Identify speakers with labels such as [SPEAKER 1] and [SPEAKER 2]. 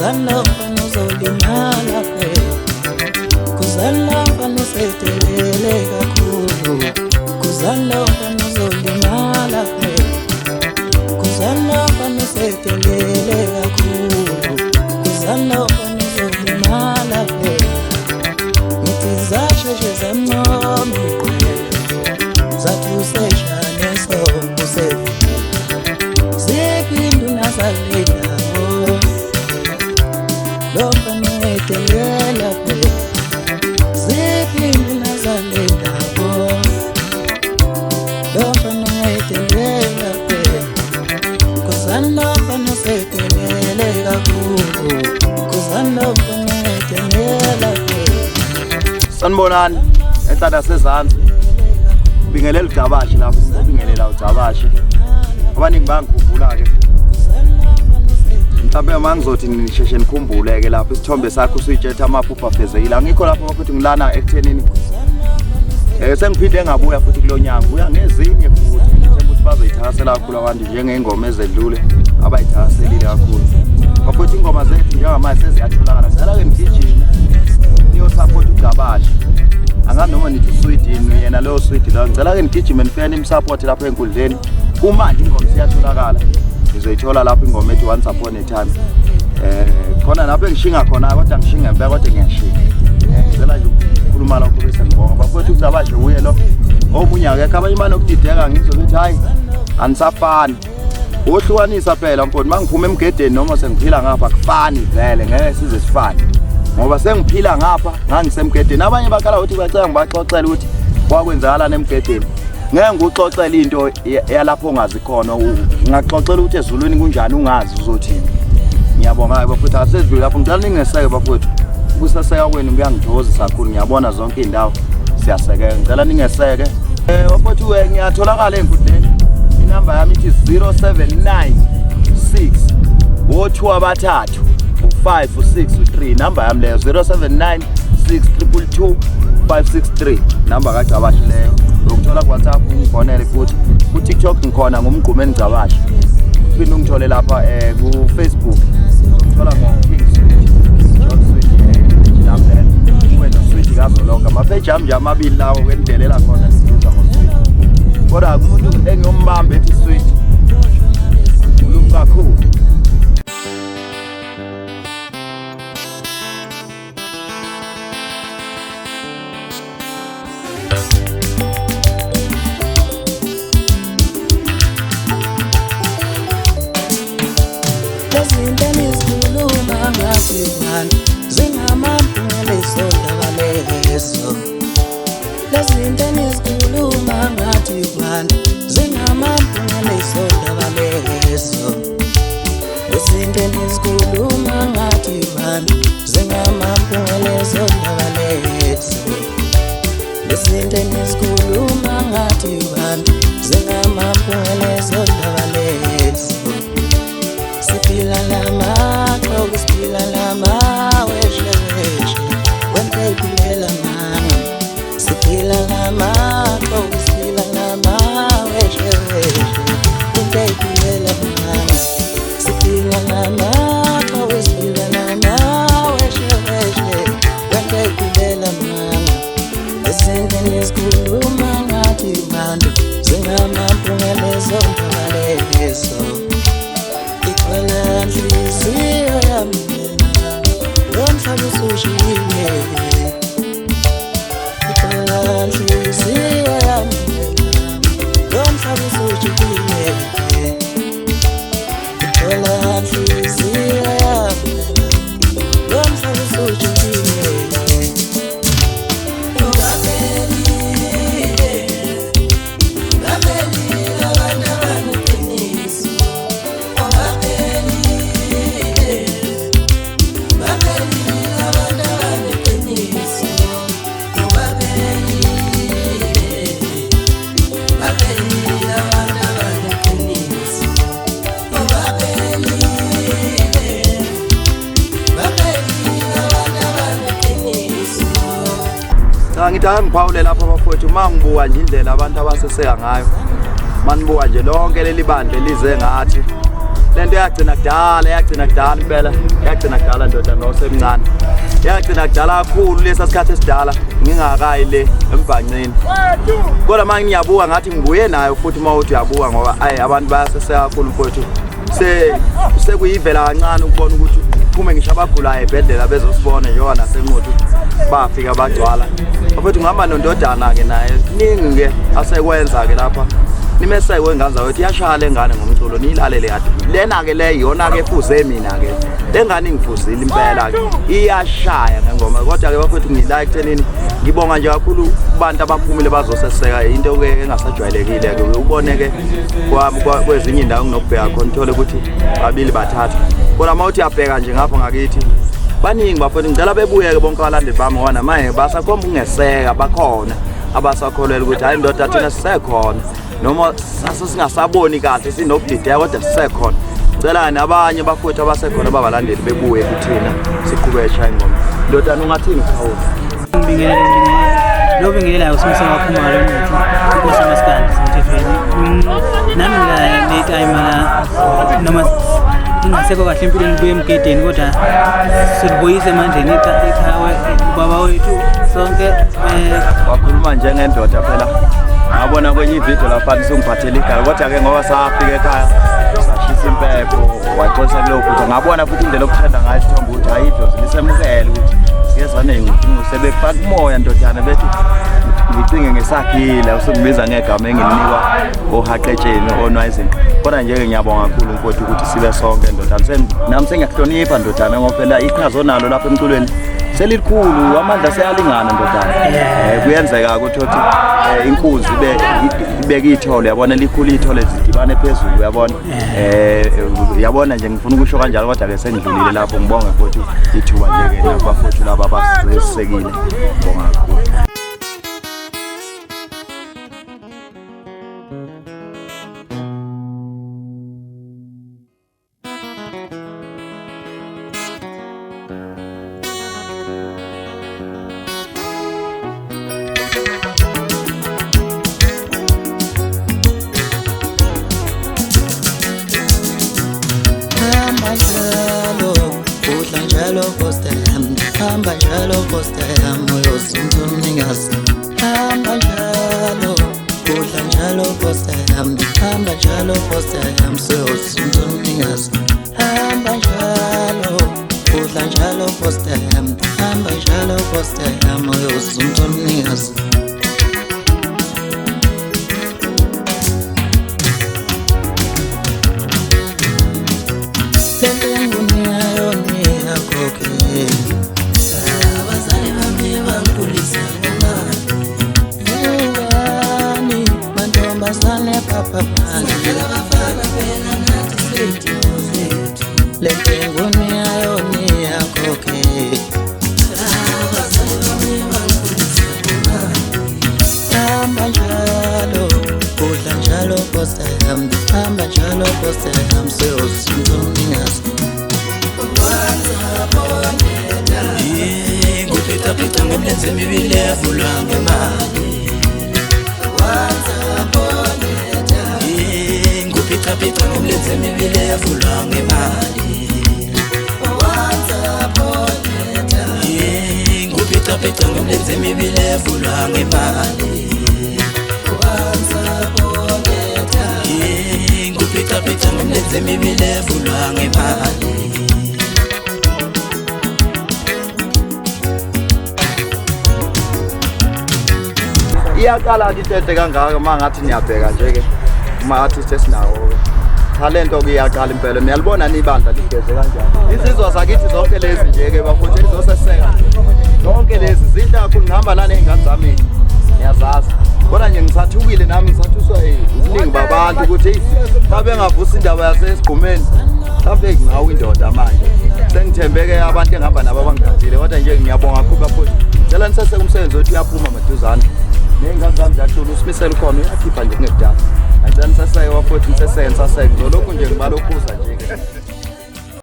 [SPEAKER 1] kuzalapha nozolimala phela, kuzalapha nosetelele kakhulu, kuzalapha nozolimala phela, kuzalapha nosetelele kakhulu, kuzalapha nozolimala phela. Ngithi zasheshe zamncoma iqwele, zathi useshane sobo sefile, ziphinda unazalendawo lomfana wedelela phela, ziphinda unazalendawo lomfana wedelela phela, kuzalapha nosetelele kakhulu, kuzalapha nosetelele phela.
[SPEAKER 2] Sanibonani ehlala sezansi bingelela uDabashi lapho ngibingelela uDabashi abaningi bangikhumbula ke mhlawumbe mangizothi nisheshe nikhumbule ke lapho isithombe sakho usuyitshetha amaphupha fezekile ngikho lapho bakuthi ngilana ekuthenini sengiphinde ngabuya futhi kulonyanga buya ngezinye futhi ngithemba ukuthi bazoyithakasela kakhulu abantu njengengoma ezedlule abayithakaselile kakhulu bafuthi ingoma zethu njengamanje seziyatholakala sala ke ngigijima niyo support uDabashi anganoma nithi Sweden yena lo Sweden la ngicela ke ngigijime nifene imsupport lapho enkundleni kumanje ingoma siyatholakala nizoyithola lapho ingoma ethi Once Upon a Time khona lapho engishinga khona kodwa ngishinga empela kodwa ngiyashinga ngicela nje ukukhuluma lokho bese ngibonga bafuthi uDabashi uye lo omunye akekho abanye imani okudideka ngizokuthi hayi anisafani ohlukanisa phela mfowethu mangiphuma emgedeni noma sengiphila ngapha kufani vele ngeke size sifane ngoba sengiphila ngapha ngangisemgedeni abanye bakala ukuthi bacela ngibaxoxela ukuthi kwakwenzakala nemgedeni ngeke nguxoxela into yalapho ongazi khona ngaxoxela ukuthi ezulwini kunjani ungazi uzothini ngiyabonga bafuthi asedlule lapho ngicela ningeseke bafuthi ukusaseka kwenu kuyangithokozisa kakhulu ngiyabona zonke indawo siyasekela ngicela ningeseke bafuthi ngiyatholakala enkundleni inamba yami ithi 0796 wo2 abathathu 5 6 3 number yami leyo 0796 222 563 number kaDabashi leyo ukuthola ku WhatsApp ungibonele futhi ku TikTok ngikhona ngumgqume engiDabashi phinde ungithole lapha ku Facebook ukuthola ngoKing Switch John Switch number wena Switch kazo lonke ama page ami nje amabili lawo kwendelela khona siza ngoSwitch kodwa umuntu engiyombamba ethi Switch ulunga kakhulu. Ngithanda ngiphawule lapha bafowethu mangibuka nje indlela abantu abaseseka ngayo manibuka nje lonke leli bandle lize ngathi lento yagcina kudala impela yagcina kudala ndoda nosemncane yagcina kudala kakhulu lesa sikhathi esidala ngingakayi le embanqeni kodwa manje ngiyabuka ngathi ngibuye nayo futhi mawuthi uyabuka ngoba abantu bayaseseka kakhulu mfowethu sekuyivela kancane ukubona ukuthi kume ngisho abagulayo ebhedlela bezosibona yona senqothi bafika bagcwala mfowethu ngihamba nondodana ke naye ningi ke asekwenza ke lapha nimesekwe ingane wethu iyashaya lengane ngomculo niyilalele kade lena ke le yona ke fuze mina ke lengane ngifuzile impela ke iyashaya ngengoma kodwa ke bafethu ngila ekuthenini ngibonga nje kakhulu abantu abaphumile bazoseseka into ke engasajwayelekile ke ubone ke kwezinye indawo nginokubheka khona uthole ukuthi babili bathathu kodwa mawuthi uyabheka nje ngapha ngakithi baningi bafethu ngicela bebuye ke bonke abalandeli bami ngona manje basakhomba ungeseka bakhona abasakholelwa ukuthi hayi ndoda thina sisekhona noma sasingasaboni kahle sinokudideka kodwa sisekhona ngicela nabanye bafuthu abasekhona babalandeli bebuye kuthina siqhubesha ingoma ndodana ungathini khawula
[SPEAKER 3] lo bingelela usimsana waphumala inkosi maskandi semthethweni nami la netime noma ingasekho kahle empilweni kuye emgedeni kodwa silibuyise mandleni ekhaya baba wethu sonke
[SPEAKER 2] wakhuluma njengendoda phela ngabona kwenye ivideo lapha singiphathela igala kodwa ke ngoba safika ekhaya sashisa impepho waxoxa kulokho ukuthi ngabona futhi indlela okuthanda ngayo isithombe ukuthi ayidlo lisemukele ukuthi siyezana inguqingo sebefaka umoya ndodana bethi ngicinge ngesakhila usungibiza ngegama engilinikwa ohaqetsheni onwayizini kodwa nje ngiyabonga kakhulu mfowethu ukuthi sibe sonke ndodana nami sengiyahlonipha ndodana ngoba phela iqhaza onalo lapha emculweni selikhulu amandla seyalingana ndodana kuyenzeka ukuthi inkunzi ibeke ithole yabona likhulu ithole zidibane phezulu yabona yabona nje ngifuna ukusho kanjalo kodwa ke sengidlulile lapho ngibonga futhi ithuba nje ke nabafowethu laba abasisekile ngibonga kakhulu.
[SPEAKER 1] Hamba njalo posta yami uyozinto mningazi hamba njalo kudla njalo posta yami hamba njalo posta yami uyozinto mningazi hamba njalo kudla njalo posta yami hamba njalo posta yami uyozinto mningazi Papa Lentenguni ayoni yakoke hamba njalo kudla njalo posta yami hamba njalo posta yami seyozinto mningazi ngupita ngemlenze mibili evulwa ngemali Pita ngomlenze mibili evulwa ngemali ngupita ngomlenze mibili evulwa ngemali ngupita ngomlenze mibili evulwa ngemali
[SPEAKER 2] iyaqala itete kangaka mangathi niyabheka nje ke ma-artist esinawo talento kuyaqala impela niyalibona nibandla ligeze kanjani izizwa zakithi zonke lezi nje ke bafuthe izoseseka zonke lezi zinto kakhulu ngihamba la nezingane zami ngiyazazi kodwa nje ngisathukile nami ngisathuswa ubuningi babantu ukuthi babe ngavusa indaba yasesigqumeni mhlawumbe ngingawo indoda manje sengithembeke abantu engihamba nabo abangigadile kodwa nje ngiyabonga kakhulu bafuthe ngicela niseseke umsebenzi othi uyaphuma maduzane nengane zami ziyaqula usimisela khona uyakhipha nje ngekudala ngicela niseseke bafuthe niseseke nisaseke lokho nje ngibalokhuza nje